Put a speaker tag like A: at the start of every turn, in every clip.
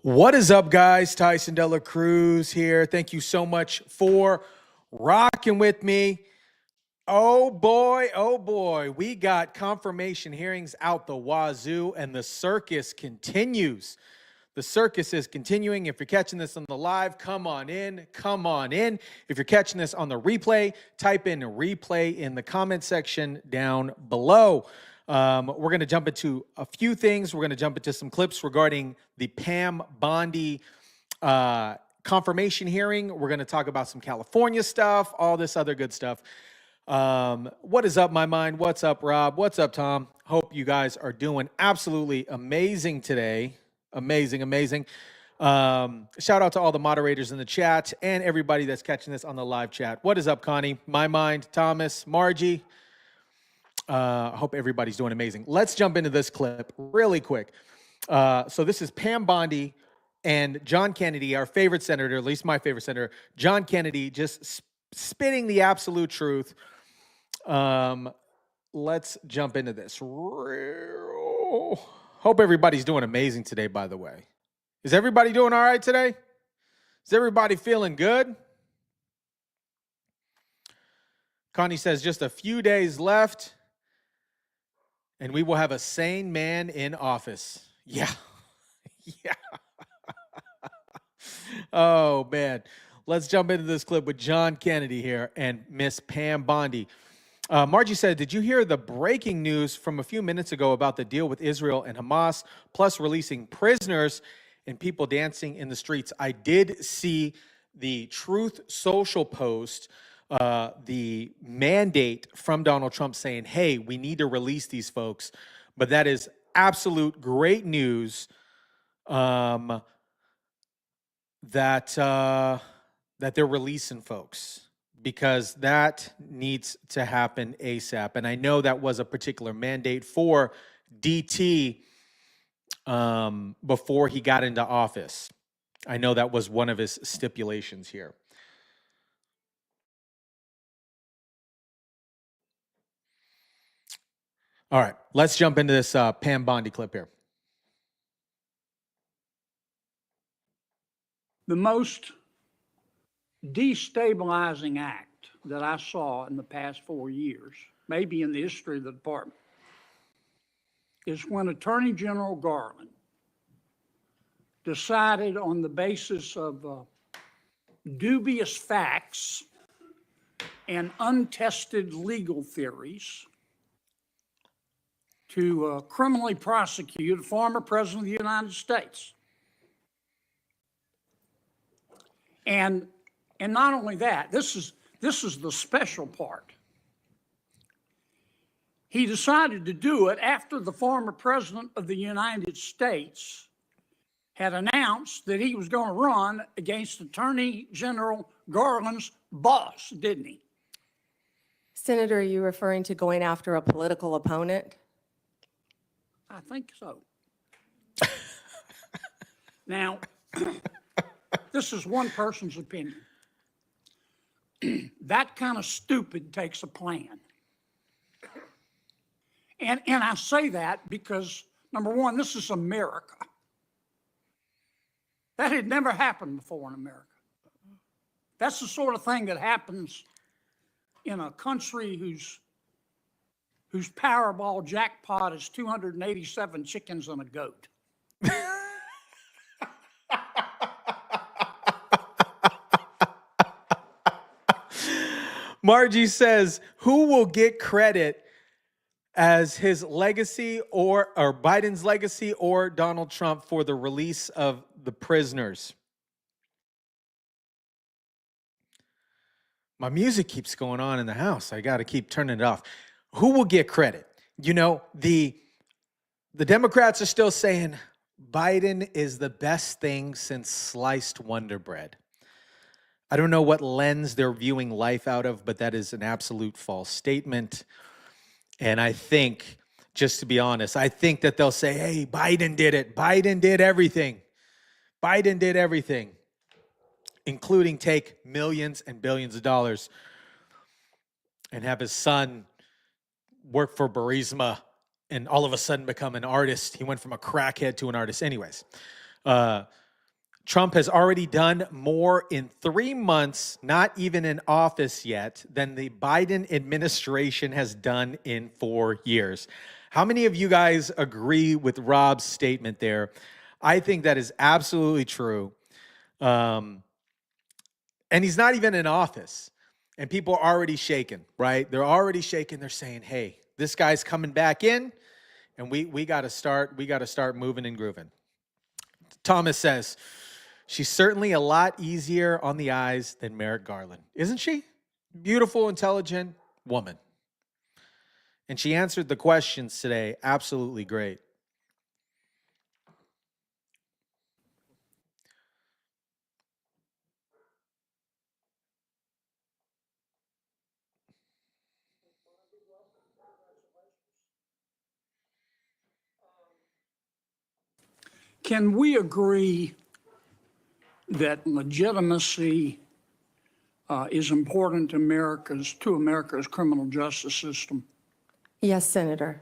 A: What is up, guys? Tyson Dela Cruz here. Thank you so much for rocking with me. Oh boy, we got confirmation hearings out the wazoo, and the circus continues. The circus is continuing. If you're catching this on the live, come on in. If you're catching this on the replay, type in replay in the comment section down below. We're going to jump into a few things. We're going to jump into some clips regarding the Pam Bondi confirmation hearing. We're going to talk about some California stuff, all this other good stuff. What is up, my mind? What's up, Rob? What's up, Tom? Hope you guys are doing absolutely amazing today. Amazing. Shout out to all the moderators in the chat and everybody that's catching this on the live chat. What is up, Connie? My mind, Thomas, Margie. I hope everybody's doing amazing. Let's jump into this clip really quick. So this is Pam Bondi and John Kennedy, our favorite senator, at least my favorite senator, John Kennedy, just spitting the absolute truth. Let's jump into this. Hope everybody's doing amazing today, by the way. Is everybody doing all right today? Is everybody feeling good? Connie says just a few days left, and we will have a sane man in office. Yeah. Oh, man. Let's jump into this clip with John Kennedy here and Miss Pam Bondi. Margie said, did you hear the breaking news from a few minutes ago about the deal with Israel and Hamas, plus releasing prisoners and people dancing in the streets? I did see the Truth Social post, the mandate from Donald Trump saying, hey, we need to release these folks. But that is absolute great news that they're releasing folks, because that needs to happen ASAP. And I know that was a particular mandate for DT before he got into office. I know that was one of his stipulations here. All right, let's jump into this Pam Bondi clip here.
B: The most destabilizing act that I saw in the past 4 years, maybe in the history of the department, is when Attorney General Garland decided on the basis of dubious facts and untested legal theories to criminally prosecute a former president of the United States. And not only that, this is the special part. He decided to do it after the former president of the United States had announced that he was going to run against Attorney General Garland's boss, didn't he?
C: Senator, are you referring to going after a political opponent?
B: I think so. Now, this is one person's opinion. That kind of stupid takes a plan. And I say that because, number one, this is America. That had never happened before in America. That's the sort of thing that happens in a country whose Powerball jackpot is 287 chickens and a goat.
A: Margie says, who will get credit as his legacy or Biden's legacy or Donald Trump for the release of the prisoners? My music keeps going on in the house. I got to keep turning it off. Who will get credit? You know, the Democrats are still saying Biden is the best thing since sliced Wonder Bread. I don't know what lens they're viewing life out of, but that is an absolute false statement. And I think, just to be honest, I think that they'll say, hey, Biden did it. Biden did everything. Biden did everything, including take millions and billions of dollars and have his son work for Burisma and all of a sudden become an artist. He went from a crackhead to an artist. Anyways, Trump has already done more in 3 months, not even in office yet, than the Biden administration has done in 4 years. How many of you guys agree with Rob's statement there? I think that is absolutely true. And he's not even in office. And people are already shaking, right? They're already shaking. They're saying, hey, this guy's coming back in, and we got to start moving and grooving. Thomas says, she's certainly a lot easier on the eyes than Merrick Garland. Isn't she? Beautiful, intelligent woman. And she answered the questions today absolutely great.
B: Can we agree that legitimacy is important to America's criminal justice system?
C: Yes, Senator.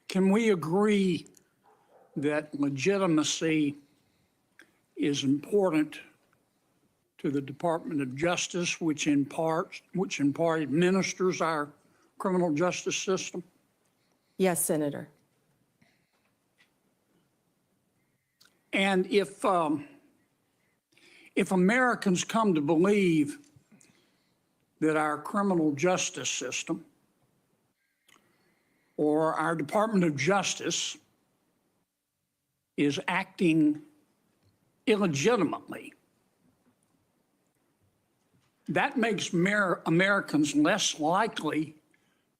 B: Can we agree that legitimacy is important to the Department of Justice, which in part administers our criminal justice system?
C: Yes, Senator.
B: And if Americans come to believe that our criminal justice system or our Department of Justice is acting illegitimately, that makes Americans less likely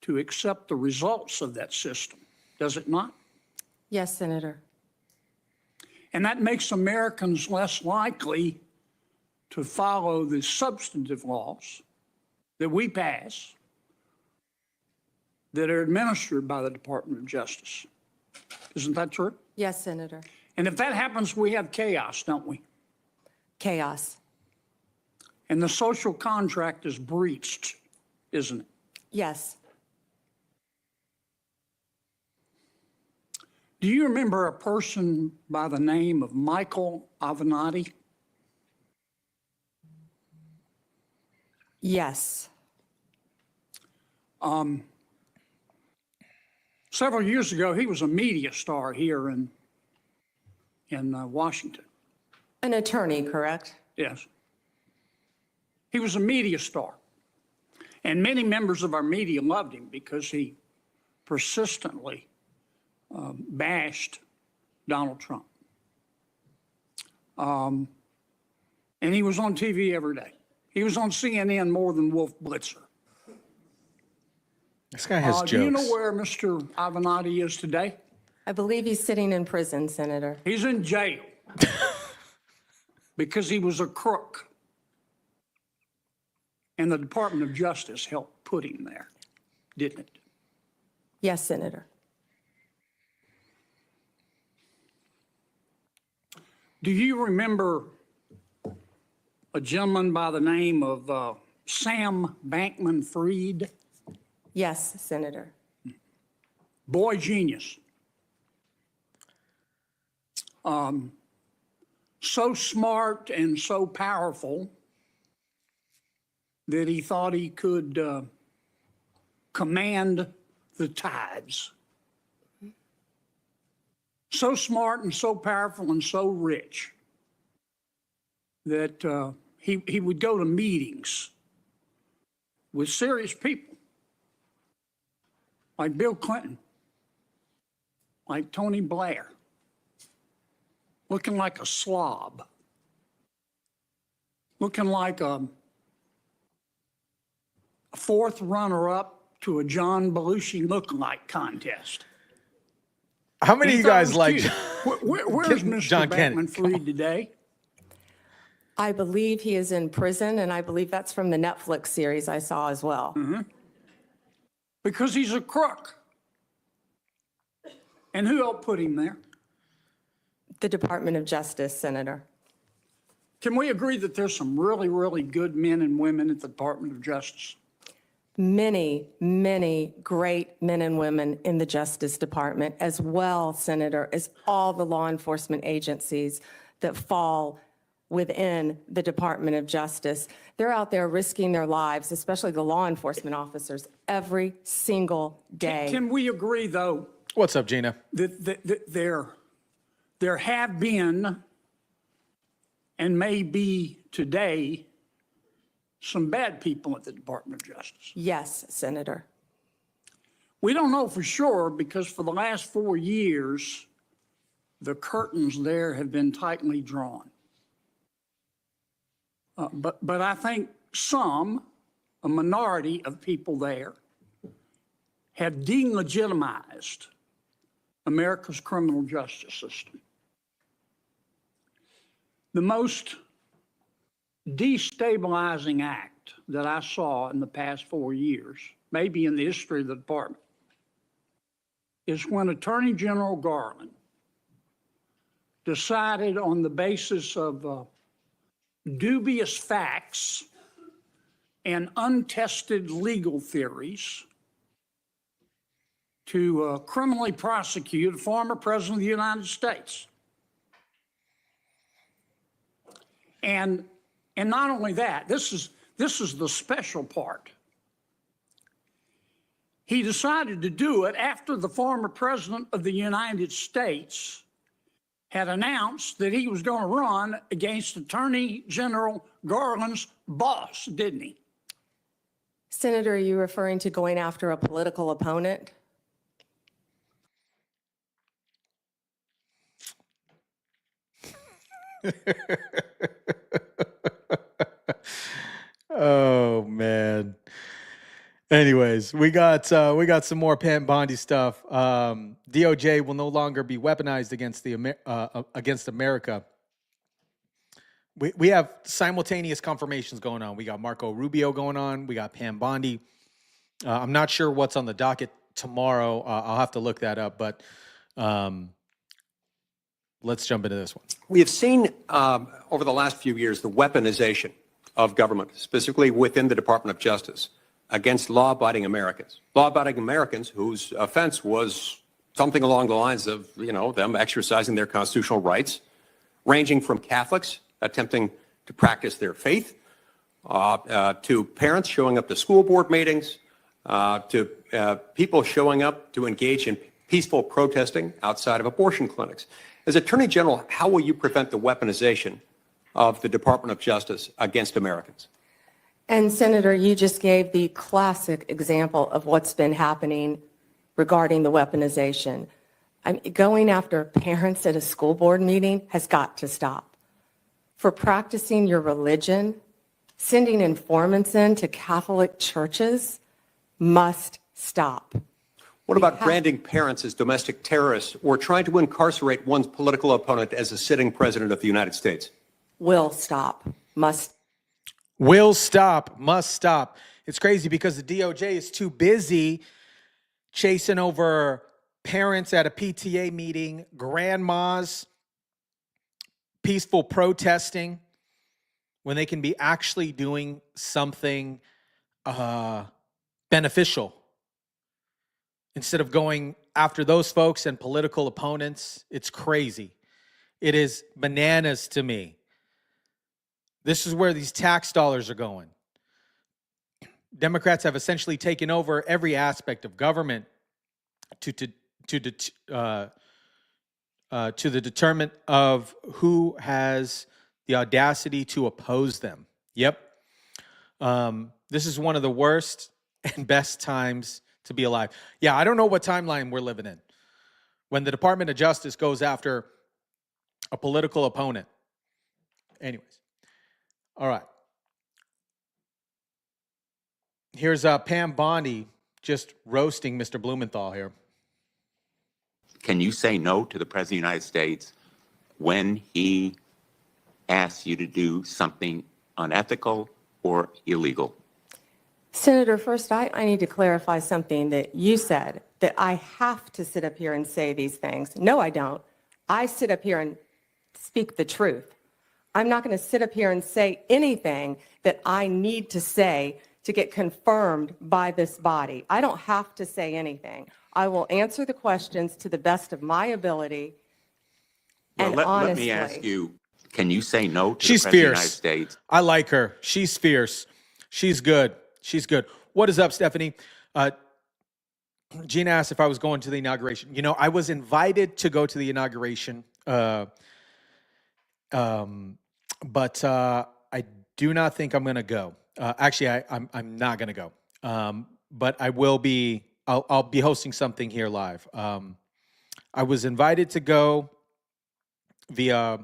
B: to accept the results of that system, does it not?
C: Yes, Senator.
B: And that makes Americans less likely to follow the substantive laws that we pass that are administered by the Department of Justice. Isn't that true?
C: Yes, Senator.
B: And if that happens, we have chaos, don't we?
C: Chaos.
B: And the social contract is breached, isn't it?
C: Yes.
B: Do you remember a person by the name of Michael Avenatti?
C: Yes.
B: Several years ago, he was a media star here in Washington.
C: An attorney, correct?
B: Yes. He was a media star. And many members of our media loved him because he persistently bashed Donald Trump. And he was on TV every day. He was on CNN more than Wolf Blitzer.
A: This guy has jokes.
B: Do you know where Mr. Avenatti is today?
C: I believe he's sitting in prison, Senator.
B: He's in jail because he was a crook. And the Department of Justice helped put him there, didn't it?
C: Yes, Senator.
B: Do you remember a gentleman by the name of Sam Bankman-Fried?
C: Yes, Senator.
B: Boy genius. So smart and so powerful that he thought he could command the tides. So smart and so powerful and so rich that he would go to meetings with serious people like Bill Clinton, like Tony Blair, looking like a slob, looking like a fourth runner-up to a John Belushi lookalike contest.
A: How many of you guys like
B: Where's Mr.
A: John Kennedy?
B: Bankman-Fried today?
C: I believe he is in prison, and I believe that's from the Netflix series I saw as well.
B: Because he's a crook. And who helped put him there?
C: The Department of Justice, Senator.
B: Can we agree that there's some really, really good men and women at the Department of Justice?
C: Many, many great men and women in the Justice Department as well, Senator, as all the law enforcement agencies that fall within the Department of Justice. They're out there risking their lives, especially the law enforcement officers, every single day.
B: Can we agree, though,
A: What's up, Gina?
B: that there have been and may be today some bad people at the Department of Justice?
C: Yes, Senator.
B: We don't know for sure because for the last 4 years, the curtains there have been tightly drawn. But I think a minority of people there have delegitimized America's criminal justice system. The most destabilizing act that I saw in the past 4 years, maybe in the history of the department, is when Attorney General Garland decided on the basis of dubious facts and untested legal theories to criminally prosecute a former president of the United States. And not only that, this is the special part. He decided to do it after the former president of the United States had announced that he was going to run against Attorney General Garland's boss, didn't he?
C: Senator, are you referring to going after a political opponent?
A: Oh man. Anyways, we got some more Pam Bondi stuff. DOJ will no longer be weaponized against America. We have simultaneous confirmations going on. We got Marco Rubio going on. We got Pam Bondi. I'm not sure what's on the docket tomorrow. I'll have to look that up. But let's jump into this one.
D: We have seen over the last few years the weaponization of government, specifically within the Department of Justice, against law-abiding Americans. Law-abiding Americans whose offense was something along the lines of, them exercising their constitutional rights, ranging from Catholics attempting to practice their faith, to parents showing up to school board meetings, to people showing up to engage in peaceful protesting outside of abortion clinics. As Attorney General, how will you prevent the weaponization of the Department of Justice against Americans?
C: And Senator, you just gave the classic example of what's been happening regarding the weaponization. Going after parents at a school board meeting has got to stop. For practicing your religion, sending informants into Catholic churches must stop.
D: What about branding parents as domestic terrorists or trying to incarcerate one's political opponent as a sitting president of the United States?
C: Will stop, must.
A: Will stop, must stop. It's crazy because the DOJ is too busy chasing over parents at a PTA meeting, grandmas, peaceful protesting, when they can be actually doing something beneficial. Instead of going after those folks and political opponents, it's crazy. It is bananas to me. This is where these tax dollars are going. Democrats have essentially taken over every aspect of government to the determinant of who has the audacity to oppose them. Yep. This is one of the worst and best times to be alive. Yeah, I don't know what timeline we're living in when the Department of Justice goes after a political opponent. Anyways. All right. Here's Pam Bondi just roasting Mr. Blumenthal here.
E: Can you say no to the President of the United States when he asks you to do something unethical or illegal?
C: Senator, first, I need to clarify something that you said, that I have to sit up here and say these things. No, I don't. I sit up here and speak the truth. I'm not going to sit up here and say anything that I need to say to get confirmed by this body. I don't have to say anything. I will answer the questions to the best of my ability and honestly.
E: Let me ask you, Can you say no to
A: She's
E: the President of the United
A: fierce.
E: States?
A: I like her. She's fierce. She's good. She's good. What is up, Stephanie? Gina asked if I was going to the inauguration. You know, I was invited to go to the inauguration, but I do not think I'm going to go. Actually, I'm not going to go. But I will be. I'll be hosting something here live. I was invited to go via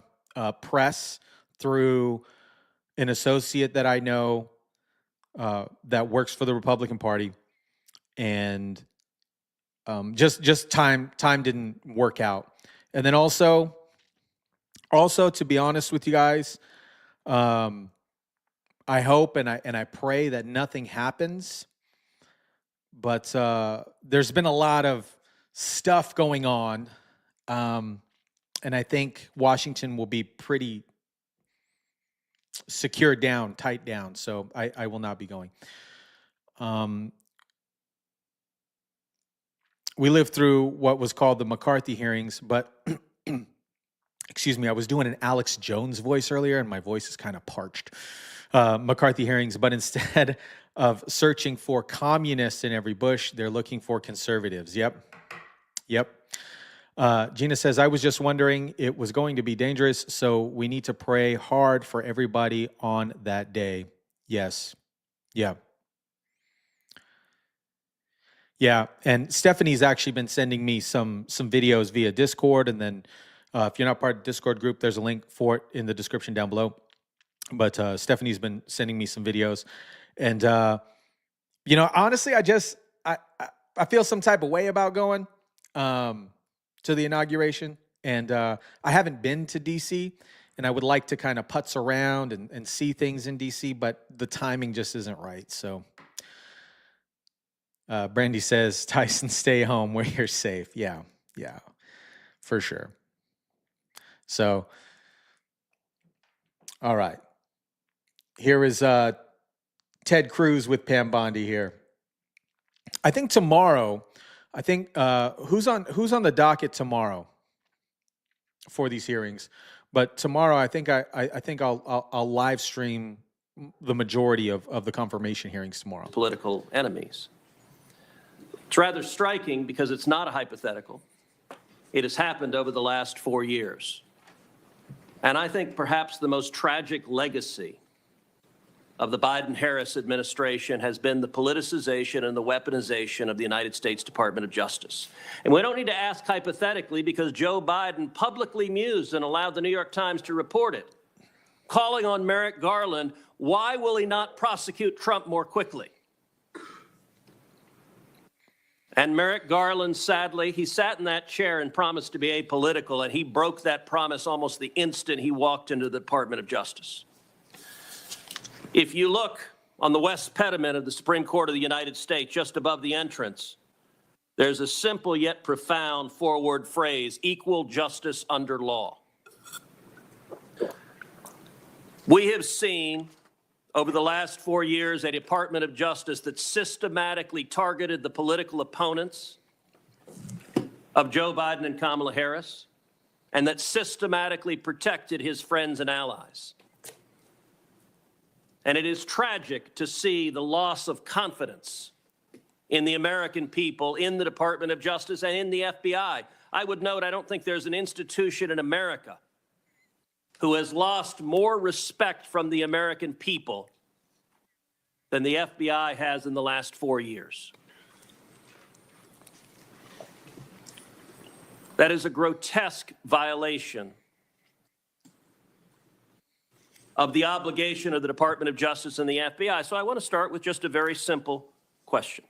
A: press through an associate that I know that works for the Republican Party, and just time didn't work out. And then also to be honest with you guys, I hope and I pray that nothing happens. But there's been a lot of stuff going on, and I think Washington will be pretty secured down, tight down. So I will not be going. We lived through what was called the McCarthy hearings, but excuse me, I was doing an Alex Jones voice earlier, and my voice is kind of parched. McCarthy hearings, but instead of searching for communists in every bush, they're looking for conservatives. Yep. Gina says, I was just wondering, it was going to be dangerous, so we need to pray hard for everybody on that day. Yes. Yeah. Yeah, and Stephanie's actually been sending me some videos via Discord, and then if you're not part of the Discord group, there's a link for it in the description down below. But Stephanie's been sending me some videos, and you know, honestly, I feel some type of way about going to the inauguration, and I haven't been to DC, and I would like to kind of putz around and see things in DC, but the timing just isn't right. So Brandy says, Tyson, stay home where you're safe. Yeah, for sure. So, all right. Here is Ted Cruz with Pam Bondi here. I think tomorrow, who's on the docket tomorrow for these hearings? But tomorrow, I think I'll live stream the majority of the confirmation hearings tomorrow.
F: Political enemies. It's rather striking because it's not a hypothetical. It has happened over the last 4 years. And I think perhaps the most tragic legacy of the Biden-Harris administration has been the politicization and the weaponization of the United States Department of Justice. And we don't need to ask hypothetically because Joe Biden publicly mused and allowed the New York Times to report it, calling on Merrick Garland, why will he not prosecute Trump more quickly? And Merrick Garland, sadly, he sat in that chair and promised to be apolitical, and he broke that promise almost the instant he walked into the Department of Justice. If you look on the west pediment of the Supreme Court of the United States, just above the entrance, there's a simple yet profound four-word phrase, equal justice under law. We have seen over the last 4 years a Department of Justice that systematically targeted the political opponents of Joe Biden and Kamala Harris, and that systematically protected his friends and allies. And it is tragic to see the loss of confidence in the American people, in the Department of Justice, and in the FBI. I would note, I don't think there's an institution in America who has lost more respect from the American people than the FBI has in the last 4 years. That is a grotesque violation of the obligation of the Department of Justice and the FBI. So I want to start with just a very simple question.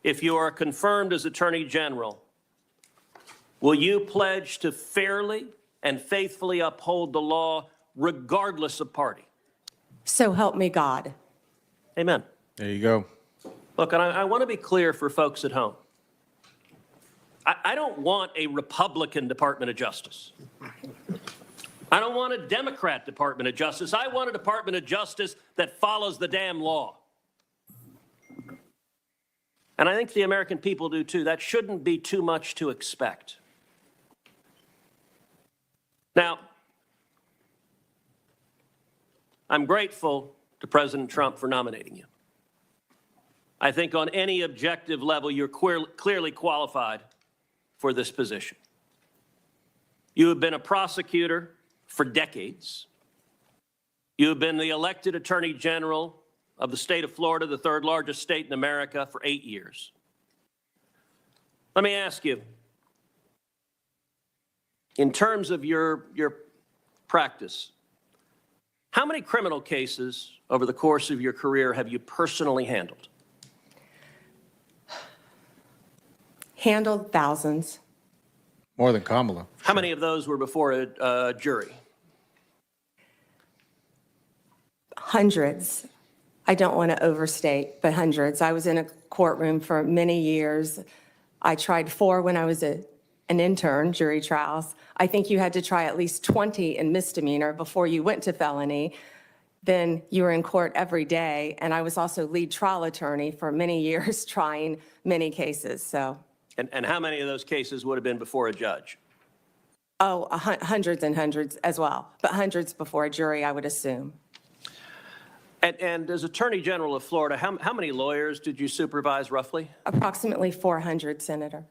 F: If you are confirmed as Attorney General, will you pledge to fairly and faithfully uphold the law regardless of party?
C: So help me God.
F: Amen.
A: There you go.
F: Look, and I want to be clear for folks at home. I don't want a Republican Department of Justice. I don't want a Democrat Department of Justice. I want a Department of Justice that follows the damn law. And I think the American people do too. That shouldn't be too much to expect. Now, I'm grateful to President Trump for nominating you. I think on any objective level, you're clearly qualified for this position. You have been a prosecutor for decades. You have been the elected Attorney General of the state of Florida, the third largest state in America, for 8 years. Let me ask you, in terms of your practice, how many criminal cases over the course of your career have you personally handled?
C: Handled thousands.
A: More than Kamala.
F: How many of those were before a jury?
C: Hundreds. I don't want to overstate, but hundreds. I was in a courtroom for many years. I tried 4 when I was an intern, jury trials. I think you had to try at least 20 in misdemeanor before you went to felony. Then you were in court every day, and I was also lead trial attorney for many years trying many cases, so.
F: And how many of those cases would have been before a judge?
C: Oh, hundreds and hundreds as well, but hundreds before a jury, I would assume.
F: And as Attorney General of Florida, how many lawyers did you supervise roughly?
C: Approximately 400, Senator.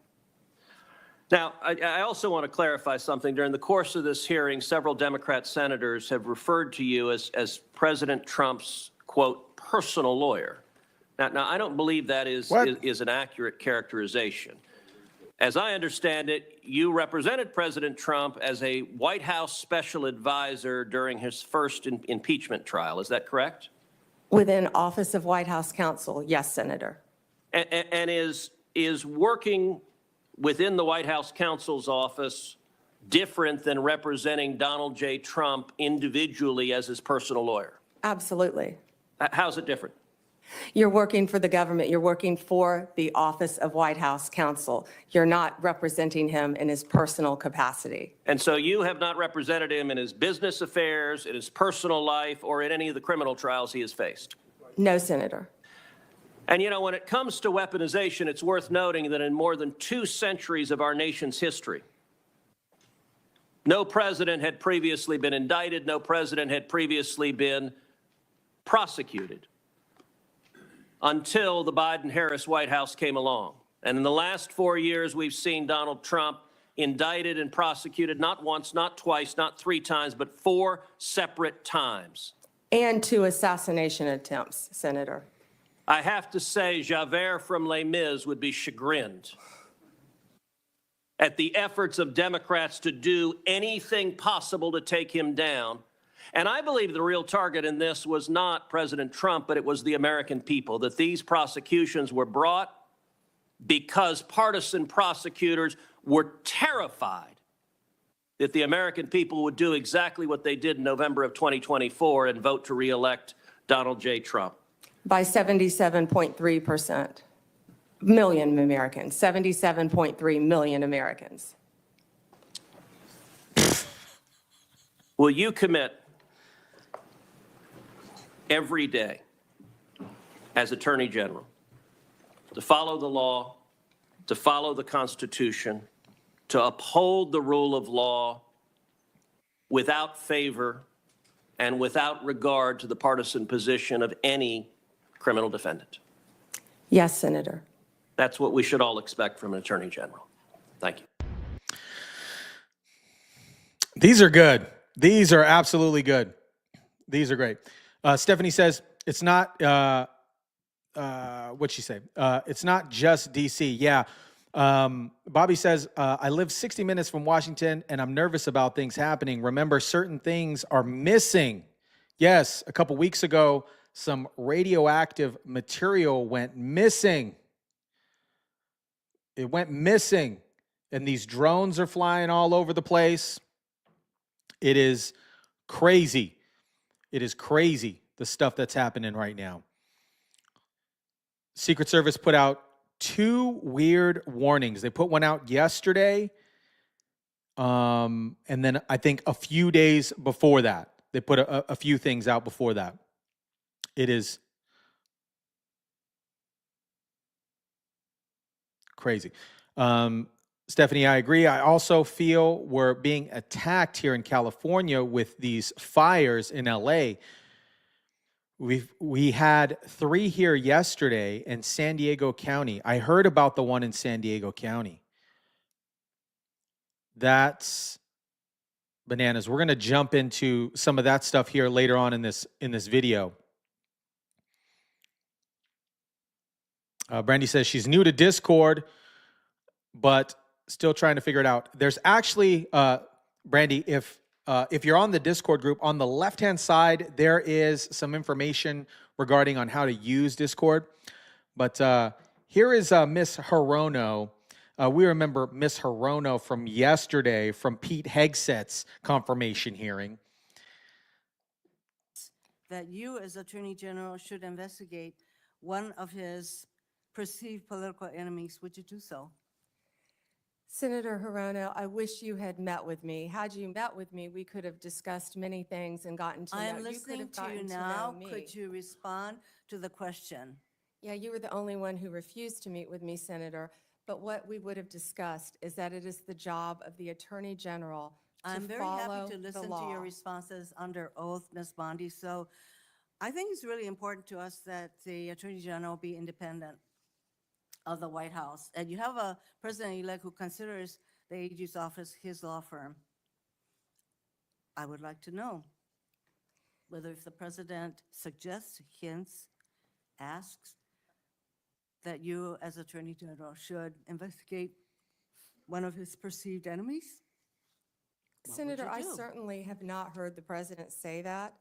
F: Now, I also want to clarify something. During the course of this hearing, several Democrat senators have referred to you as President Trump's, quote, personal lawyer. Now I don't believe that is an accurate characterization. As I understand it, you represented President Trump as a White House special advisor during his first impeachment trial. Is that correct?
C: Within Office of White House Counsel, yes, Senator.
F: And is working within the White House counsel's office different than representing Donald J. Trump individually as his personal lawyer?
C: Absolutely.
F: How's it different?
C: You're working for the government. You're working for the Office of White House Counsel. You're not representing him in his personal capacity.
F: And so you have not represented him in his business affairs, in his personal life, or in any of the criminal trials he has faced?
C: No, Senator.
F: And you know, when it comes to weaponization, it's worth noting that in more than 2 centuries of our nation's history, no president had previously been indicted, no president had previously been prosecuted until the Biden-Harris White House came along. And in the last 4 years, we've seen Donald Trump indicted and prosecuted not once, not twice, not 3 times, but 4 separate times.
C: And 2 assassination attempts, Senator.
F: I have to say, Javert from Les Mis would be chagrined at the efforts of Democrats to do anything possible to take him down. And I believe the real target in this was not President Trump, but it was the American people, that these prosecutions were brought because partisan prosecutors were terrified that the American people would do exactly what they did in November of 2024 and vote to reelect Donald J. Trump.
C: By 77.3%. Million Americans, 77.3 million Americans.
F: Will you commit every day as Attorney General to follow the law, to follow the Constitution, to uphold the rule of law without favor and without regard to the partisan position of any criminal defendant?
C: Yes, Senator.
F: That's what we should all expect from an Attorney General. Thank you.
A: These are good. These are absolutely good. These are great. Stephanie says, it's not, what'd she say? It's not just D.C. Yeah. Bobby says, I live 60 minutes from Washington and I'm nervous about things happening. Remember, certain things are missing. Yes, a couple weeks ago, some radioactive material went missing. It went missing. And these drones are flying all over the place. It is crazy. It is crazy, the stuff that's happening right now. Secret Service put out 2 weird warnings. They put one out yesterday, and then I think a few days before that. They put a few things out before that. It is crazy. Stephanie, I agree. I also feel we're being attacked here in California with these fires in LA. We had 3 here yesterday in San Diego County. I heard about the one in San Diego County. That's bananas. We're going to jump into some of that stuff here later on in this video. Brandy says she's new to Discord, but still trying to figure it out. There's actually, Brandy, if you're on the Discord group, on the left-hand side, there is some information regarding on how to use Discord. But here is Miss Hirono. We remember Miss Hirono from yesterday from Pete Hegseth's confirmation hearing.
G: That you, as Attorney General, should investigate one of his perceived political enemies. Would you do so?
C: Senator Hirono, I wish you had met with me. Had you met with me, we could have discussed many things and gotten to know.
G: I am
C: You could
G: listening
C: have
G: to you
C: gotten to know
G: now.
C: me.
G: Could you respond to the question?
C: Yeah, you were the only one who refused to meet with me, Senator. But what we would have discussed is that it is the job of the Attorney General to
G: I'm very
C: follow
G: happy to
C: the
G: listen to
C: law.
G: your responses under oath, Ms. Bondi. So I think it's really important to us that the Attorney General be independent of the White House. And you have a president-elect who considers the AG's office his law firm. I would like to know whether if the president suggests, hints, asks, that you as Attorney General should investigate one of his perceived enemies? What would
C: Senator,
G: you
C: I
G: do?
C: certainly have not heard the president say that.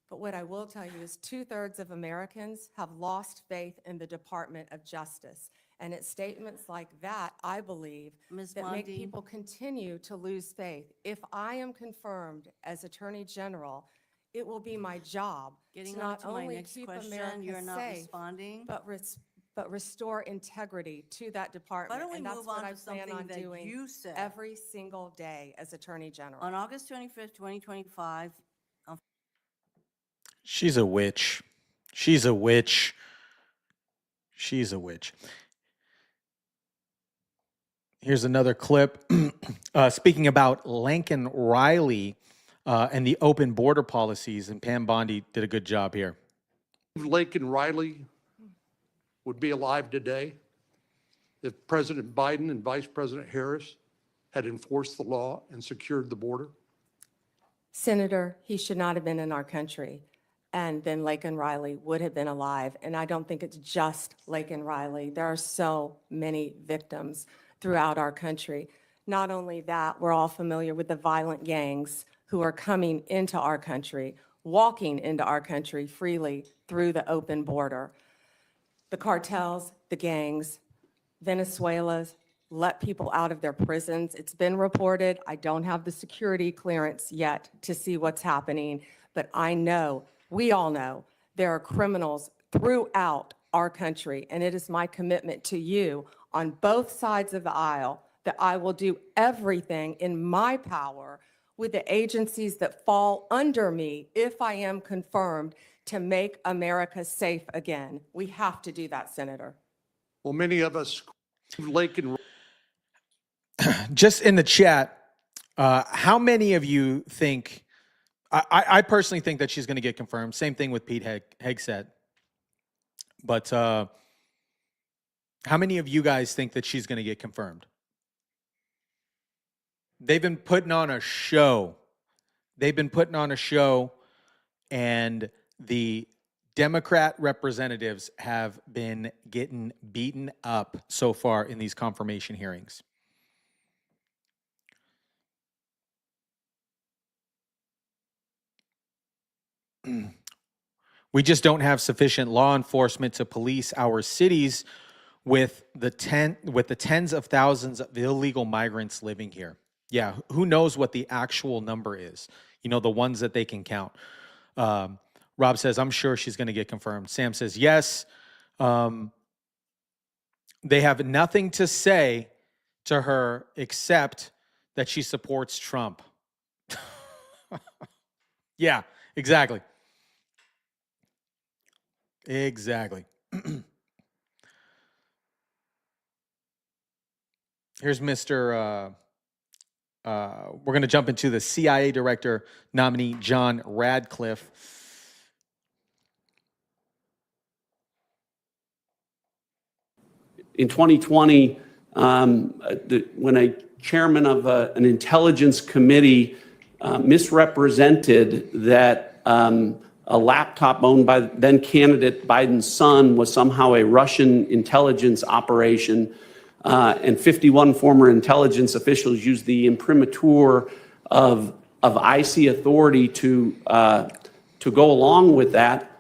C: But what I will tell you is 2/3 of Americans have lost faith in the Department of Justice. And it's statements like that, I believe,
G: Ms.
C: that make
G: Bondi.
C: people continue to lose faith. If I am confirmed as Attorney General, it will be my job
G: Getting
C: to
G: on
C: not
G: to my
C: only
G: next
C: keep
G: question,
C: America
G: you're not
C: safe,
G: responding.
C: but restore integrity to that department.
G: Why don't we
C: And that's
G: move
C: what
G: on
C: I
G: to
C: plan
G: something
C: on
G: that
C: doing
G: you said?
C: every single day as Attorney General.
G: On August 25th, 2025,
A: She's a witch. She's a witch. She's a witch. Here's another clip speaking about Lincoln Riley and the open border policies, and Pam Bondi did a good job here.
H: Lincoln Riley would be alive today if President Biden and Vice President Harris had enforced the law and secured the border?
C: Senator, he should not have been in our country. And then Laken Riley would have been alive. And I don't think it's just Laken Riley. There are so many victims throughout our country. Not only that, we're all familiar with the violent gangs who are coming into our country, walking into our country freely through the open border. The cartels, the gangs, Venezuela's let people out of their prisons. It's been reported. I don't have the security clearance yet to see what's happening, but I know, we all know, there are criminals throughout our country, and it is my commitment to you on both sides of the aisle that I will do everything in my power with the agencies that fall under me if I am confirmed to make America safe again. We have to do that, Senator.
H: Well, many of us, Lincoln.
A: Just in the chat, how many of you think, I personally think that she's going to get confirmed. Same thing with Pete Hegseth. But how many of you guys think that she's going to get confirmed? They've been putting on a show. They've been putting on a show, and the Democrat representatives have been getting beaten up so far in these confirmation hearings. We just don't have sufficient law enforcement to police our cities with the tens of thousands of illegal migrants living here. Yeah, who knows what the actual number is? You know, the ones that they can count. Rob says, I'm sure she's going to get confirmed. Sam says, yes. They have nothing to say to her except that she supports Trump. Yeah, exactly. Exactly. Here's Mr. We're going to jump into the CIA director nominee, John Radcliffe.
I: in 2020, when a chairman of an intelligence committee misrepresented that a laptop owned by then candidate Biden's son was somehow a Russian intelligence operation, and 51 former intelligence officials used the imprimatur of IC authority to go along with that.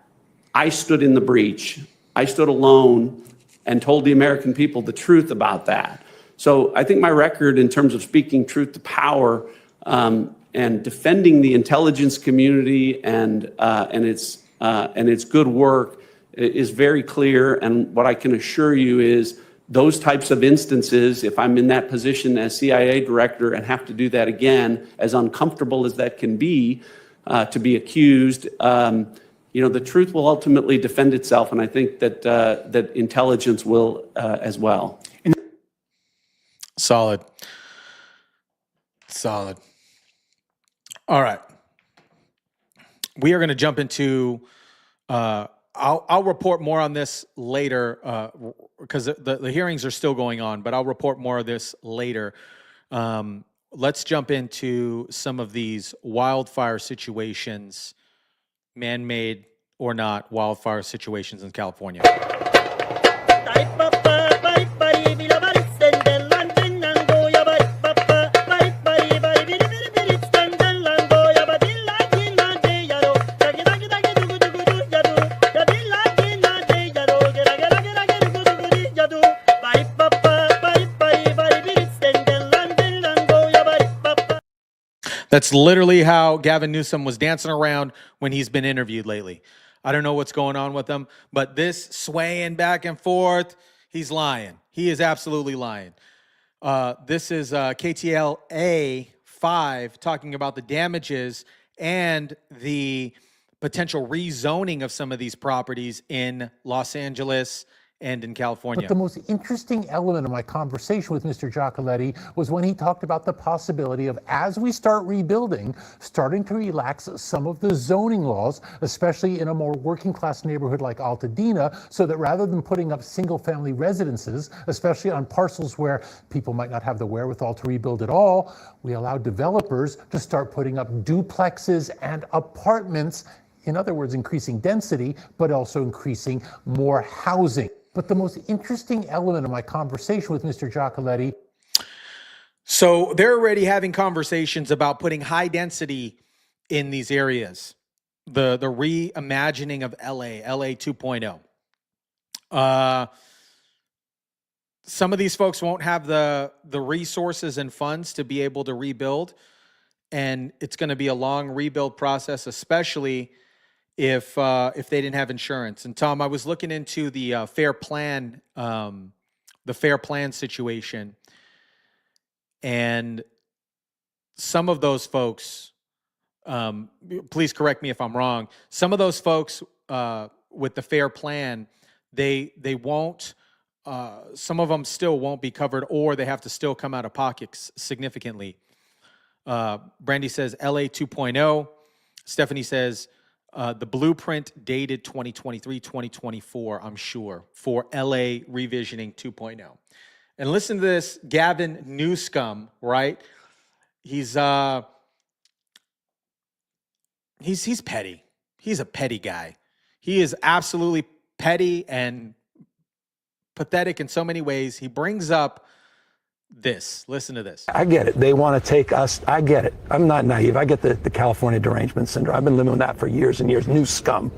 I: I stood in the breach. I stood alone and told the American people the truth about that. So I think my record in terms of speaking truth to power and defending the intelligence community and its good work is very clear. And what I can assure you is those types of instances, if I'm in that position as CIA director and have to do that again, as uncomfortable as that can be, to be accused, the truth will ultimately defend itself, and I think that intelligence will as well.
A: Solid. All right. We are going to jump into. I'll report more on this later because the hearings are still going on, but I'll report more of this later. Let's jump into some of these wildfire situations, man-made or not, wildfire situations in California. That's literally how Gavin Newsom was dancing around when he's been interviewed lately. I don't know what's going on with him, but this swaying back and forth, he's lying. He is absolutely lying. This is KTLA 5 talking about the damages and the potential rezoning of some of these properties in Los Angeles and in California.
J: But the most interesting element of my conversation with Mr. Giacoletti was when he talked about the possibility of, as we start rebuilding, starting to relax some of the zoning laws, especially in a more working class neighborhood like Altadena, so that rather than putting up single family residences, especially on parcels where people might not have the wherewithal to rebuild at all, we allow developers to start putting up duplexes and apartments. In other words, increasing density, but also increasing more housing. But the most interesting element of my conversation with Mr. Giacoletti.
A: So they're already having conversations about putting high density in these areas. The reimagining of LA 2.0. Some of these folks won't have the resources and funds to be able to rebuild. And it's going to be a long rebuild process, especially if they didn't have insurance. And Tom, I was looking into the fair plan situation, and some of those folks, please correct me if I'm wrong, some of those folks with the fair plan, they won't, some of them still won't be covered, or they have to still come out of pocket significantly. Brandy says LA 2.0. Stephanie says, the blueprint dated 2023, 2024, I'm sure, for LA revisioning 2.0. And listen to this, Gavin Newsom, right? He's petty. He's a petty guy. He is absolutely petty and pathetic in so many ways. He brings up this. Listen to this.
K: I get it. They want to take us. I get it. I'm not naive. I get the California derangement syndrome. I've been living with that for years and years. New scum.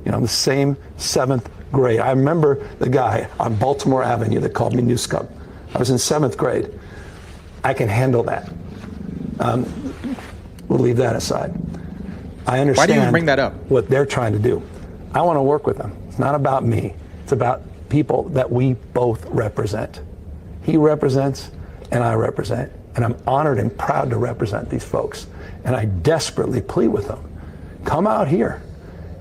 K: The same 7th grade. I remember the guy on Baltimore Avenue that called me new scum. I was in 7th grade. I can handle that. We'll leave that aside. I understand.
A: Why do you even bring that up?
K: What they're trying to do. I want to work with them. It's not about me. It's about people that we both represent. He represents and I represent, and I'm honored and proud to represent these folks. And I desperately plead with them, come out here,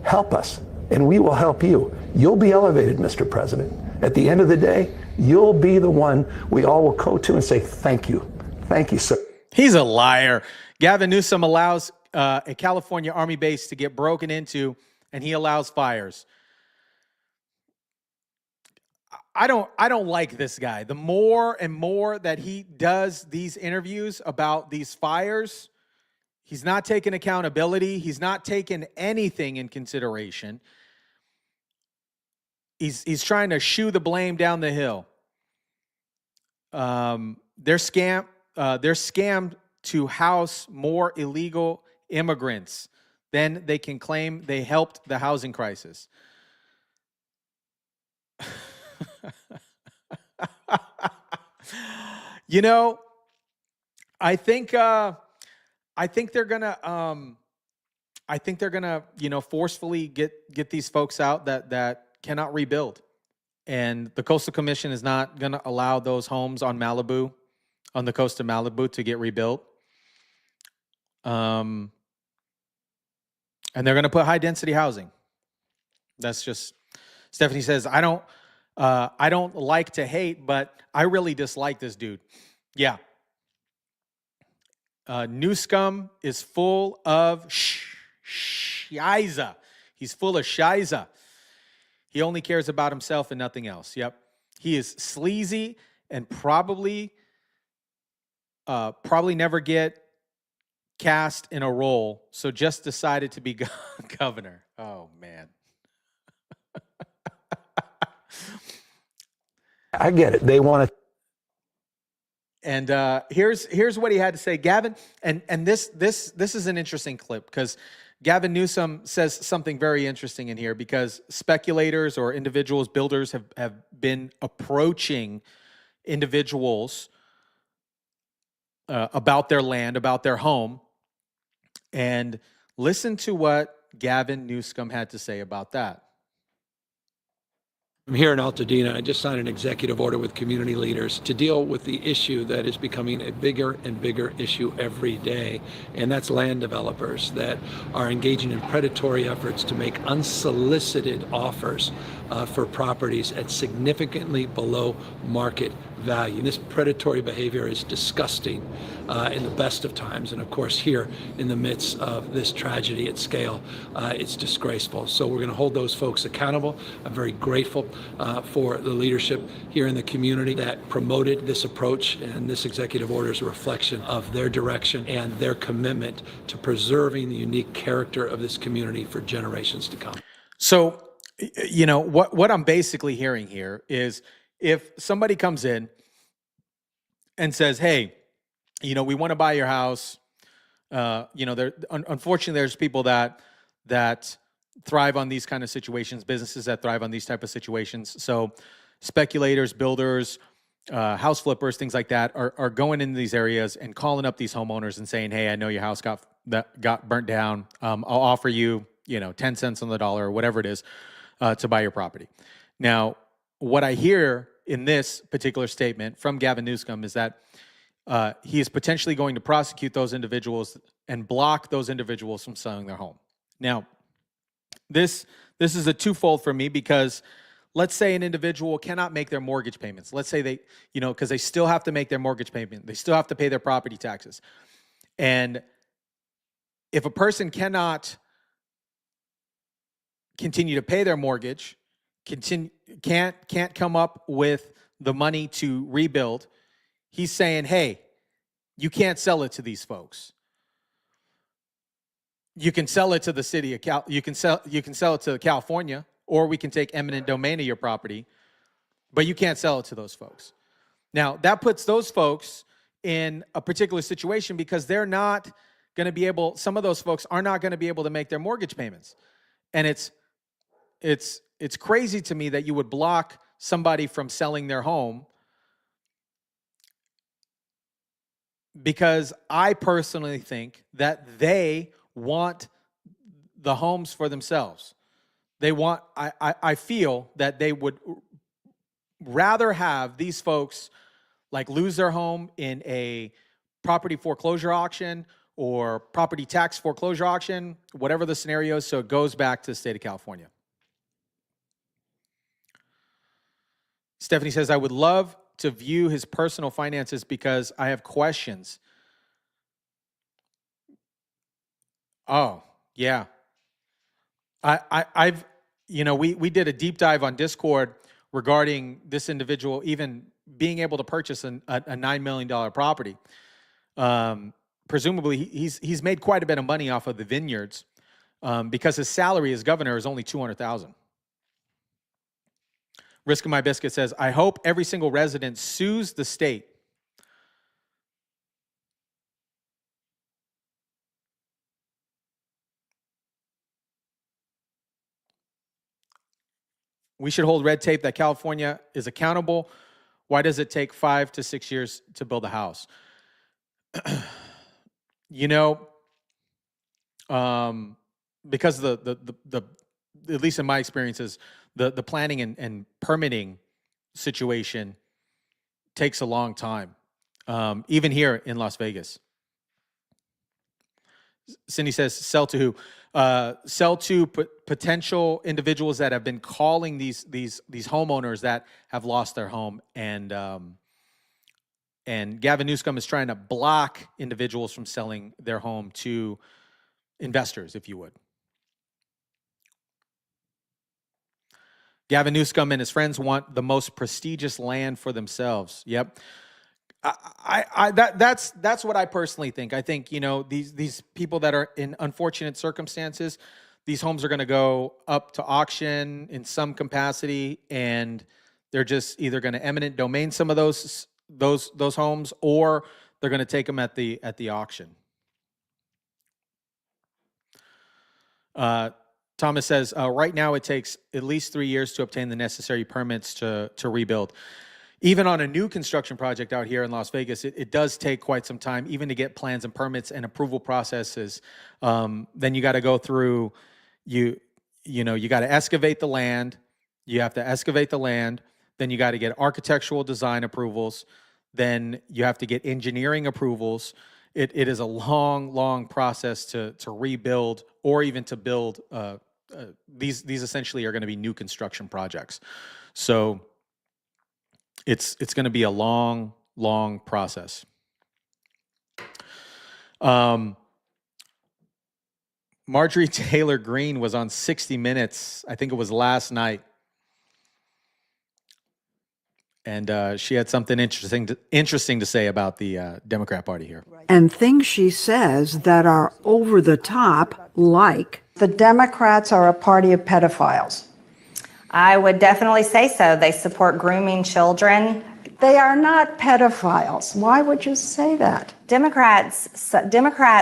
K: help us, and we will help you. You'll be elevated, Mr. President. At the end of the day, you'll be the one we all will go to and say, thank you, sir.
A: He's a liar. Gavin Newsom allows a California Army base to get broken into, and he allows fires. I don't like this guy. The more and more that he does these interviews about these fires, he's not taking accountability. He's not taking anything in consideration. He's trying to shoo the blame down the hill. They're scammed to house more illegal immigrants. Then they can claim they helped the housing crisis. You know, I think they're gonna forcefully get these folks out that cannot rebuild, and the Coastal Commission is not gonna allow those homes on Malibu, on the coast of Malibu, to get rebuilt. And they're gonna put high density housing. That's just, Stephanie says, I don't like to hate, but I really dislike this dude. Yeah. Newscomb is full of shiza. He's full of shiza. He only cares about himself and nothing else. Yep. He is sleazy and probably never get cast in a role, so just decided to be governor. Oh, man.
K: I get it. They want to.
A: And here's what he had to say, Gavin. And this is an interesting clip, because Gavin Newsom says something very interesting in here, because speculators or individuals, builders have been approaching individuals about their land, about their home. And listen to what Gavin Newsom had to say about that.
L: I'm here in Altadena. I just signed an executive order with community leaders to deal with the issue that is becoming a bigger and bigger issue every day, and that's land developers that are engaging in predatory efforts to make unsolicited offers for properties at significantly below market value. This predatory behavior is disgusting in the best of times, and of course here in the midst of this tragedy at scale, it's disgraceful. So we're going to hold those folks accountable. I'm very grateful for the leadership here in the community that promoted this approach, and this executive order is a reflection of their direction and their commitment to preserving the unique character of this community for generations to come.
A: So, you know, what I'm basically hearing here is, if somebody comes in and says, hey, you know, we want to buy your house, you know, unfortunately, there's people that thrive on these kind of situations, businesses that thrive on these type of situations. So speculators, builders, house flippers, things like that are going into these areas and calling up these homeowners and saying, hey, I know your house got burnt down. I'll offer you, 10 cents on the dollar or whatever it is to buy your property. Now, what I hear in this particular statement from Gavin Newsom is that he is potentially going to prosecute those individuals and block those individuals from selling their home. Now, this is a twofold for me, because let's say an individual cannot make their mortgage payments. Let's say they, because they still have to make their mortgage payment. They still have to pay their property taxes. And if a person cannot continue to pay their mortgage, can't come up with the money to rebuild, he's saying, hey, you can't sell it to these folks. You can sell it to the city of you can sell it to California, or we can take eminent domain of your property, but you can't sell it to those folks. Now, that puts those folks in a particular situation, because they're not going to be able, some of those folks are not going to be able to make their mortgage payments. And it's crazy to me that you would block somebody from selling their home, because I personally think that they want the homes for themselves. They want, I feel that they would rather have these folks like lose their home in a property foreclosure auction or property tax foreclosure auction, whatever the scenario is, so it goes back to the state of California. Stephanie says, I would love to view his personal finances because I have questions. Oh, yeah. I've, we did a deep dive on Discord regarding this individual even being able to purchase a $9 million property. Presumably, he's made quite a bit of money off of the vineyards because his salary as governor is only $200,000. Risk of My Biscuit says, I hope every single resident sues the state. We should hold red tape that California is accountable. Why does it take 5 to 6 years to build a house? You know, because the at least in my experiences, the planning and permitting situation takes a long time, even here in Las Vegas. Cindy says, sell to who? Sell to potential individuals that have been calling these homeowners that have lost their home, and Gavin Newsom is trying to block individuals from selling their home to investors, if you would. Gavin Newsom and his friends want the most prestigious land for themselves. Yep. That's what I personally think. I think, you know, these people that are in unfortunate circumstances, these homes are going to go up to auction in some capacity, and they're just either going to eminent domain some of those homes, or they're going to take them at the auction. Thomas says, right now it takes at least 3 years to obtain the necessary permits to rebuild. Even on a new construction project out here in Las Vegas, it does take quite some time, even to get plans and permits and approval processes. Then you got to go through, you got to excavate the land. You have to excavate the land. Then you got to get architectural design approvals. Then you have to get engineering approvals. It is a long process to rebuild, or even to build. These essentially are going to be new construction projects. So it's going to be a long process. Marjorie Taylor Greene was on 60 Minutes. I think it was last night. And she had something interesting to say about the Democrat Party here.
M: And things she says that are over the top, like,
N: the Democrats are a party of pedophiles.
O: I would definitely say so. They support grooming children.
N: They are not pedophiles. Why would you say that?
O: Democrats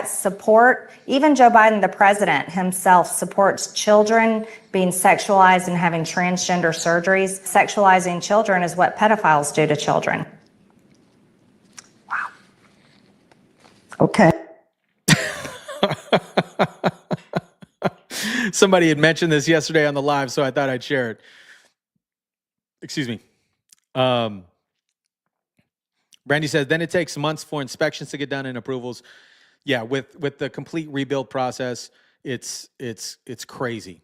O: support, even Joe Biden, the president himself, supports children being sexualized and having transgender surgeries. Sexualizing children is what pedophiles do to children.
N: Wow. Okay.
A: Somebody had mentioned this yesterday on the live, so I thought I'd share it. Excuse me. Brandy says, then it takes months for inspections to get done and approvals. Yeah, with the complete rebuild process, it's crazy.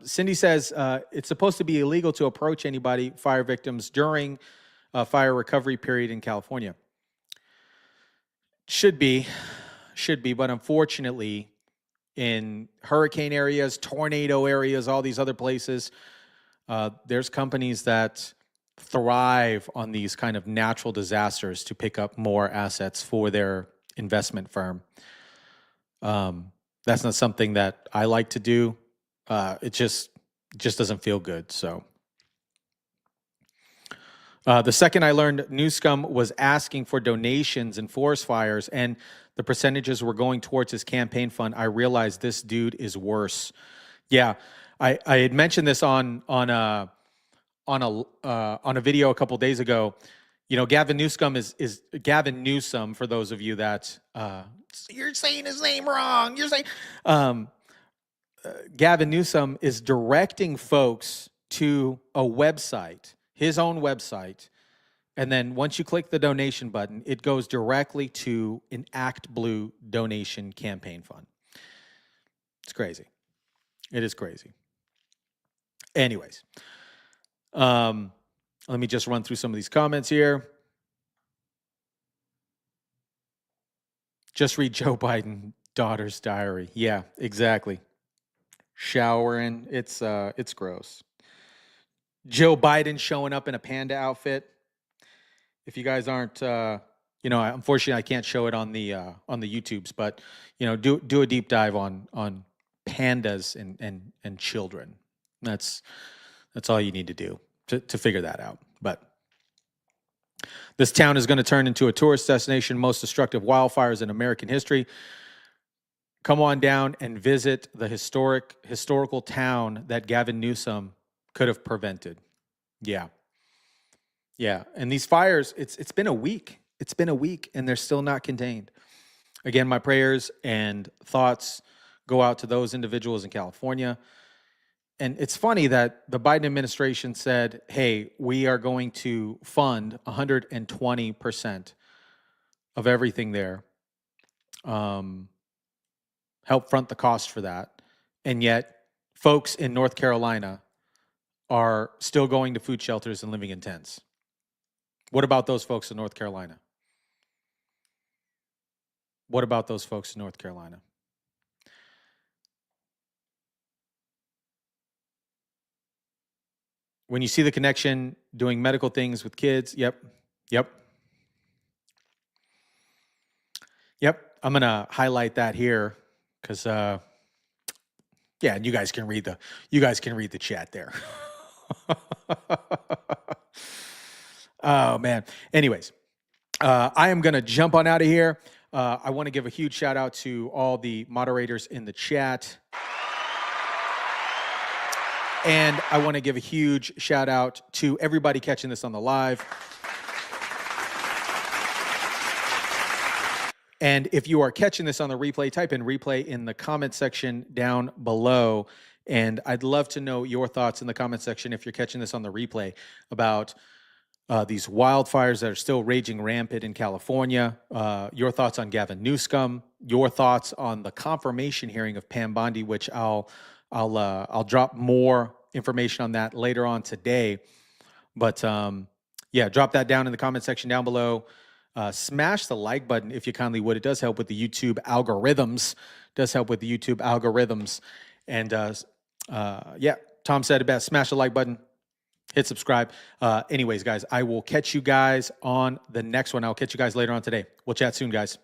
A: Cindy says it's supposed to be illegal to approach anybody, fire victims, during a fire recovery period in California. Should be, but unfortunately, in hurricane areas, tornado areas, all these other places, there's companies that thrive on these kind of natural disasters to pick up more assets for their investment firm. That's not something that I like to do. It just doesn't feel good. So the second I learned Newsom was asking for donations in forest fires and the percentages were going towards his campaign fund, I realized this dude is worse. Yeah, I had mentioned this on a video a couple days ago. You know, Gavin Newsom is Gavin Newsom, for those of you that you're saying his name wrong. You're saying Gavin Newsom is directing folks to a website, his own website, and then once you click the donation button, it goes directly to an Act Blue donation campaign fund. It's crazy. It is crazy. Anyways, let me just run through some of these comments here. Just read Joe Biden daughter's diary. Yeah, exactly. Showering. It's gross. Joe Biden showing up in a panda outfit. If you guys aren't, unfortunately, I can't show it on the YouTubes, but do a deep dive on pandas and children. That's all you need to do to figure that out. But this town is going to turn into a tourist destination, most destructive wildfires in American history. Come on down and visit the historical town that Gavin Newsom could have prevented. Yeah. And these fires, it's been a week. It's been a week, and they're still not contained. Again, my prayers and thoughts go out to those individuals in California. And it's funny that the Biden administration said, hey, we are going to fund 120% of everything there, help front the cost for that. And yet, folks in North Carolina are still going to food shelters and living in tents. What about those folks in North Carolina? What about those folks in North Carolina? When you see the connection, doing medical things with kids, yep. I'm gonna highlight that here because, and you guys can read the chat there. Oh man. Anyways, I am gonna jump on out of here. I want to give a huge shout out to all the moderators in the chat. And I want to give a huge shout out to everybody catching this on the live. And if you are catching this on the replay, type in replay in the comment section down below. And I'd love to know your thoughts in the comment section if you're catching this on the replay about these wildfires that are still raging rampant in California, your thoughts on Gavin Newsom, your thoughts on the confirmation hearing of Pam Bondi, which I'll drop more information on that later on today. But drop that down in the comment section down below. Smash the like button if you kindly would. It does help with the YouTube algorithms. And Tom said it best. Smash the like button. Hit subscribe. Anyways, guys, I will catch you guys on the next one. I'll catch you guys later on today. We'll chat soon, guys.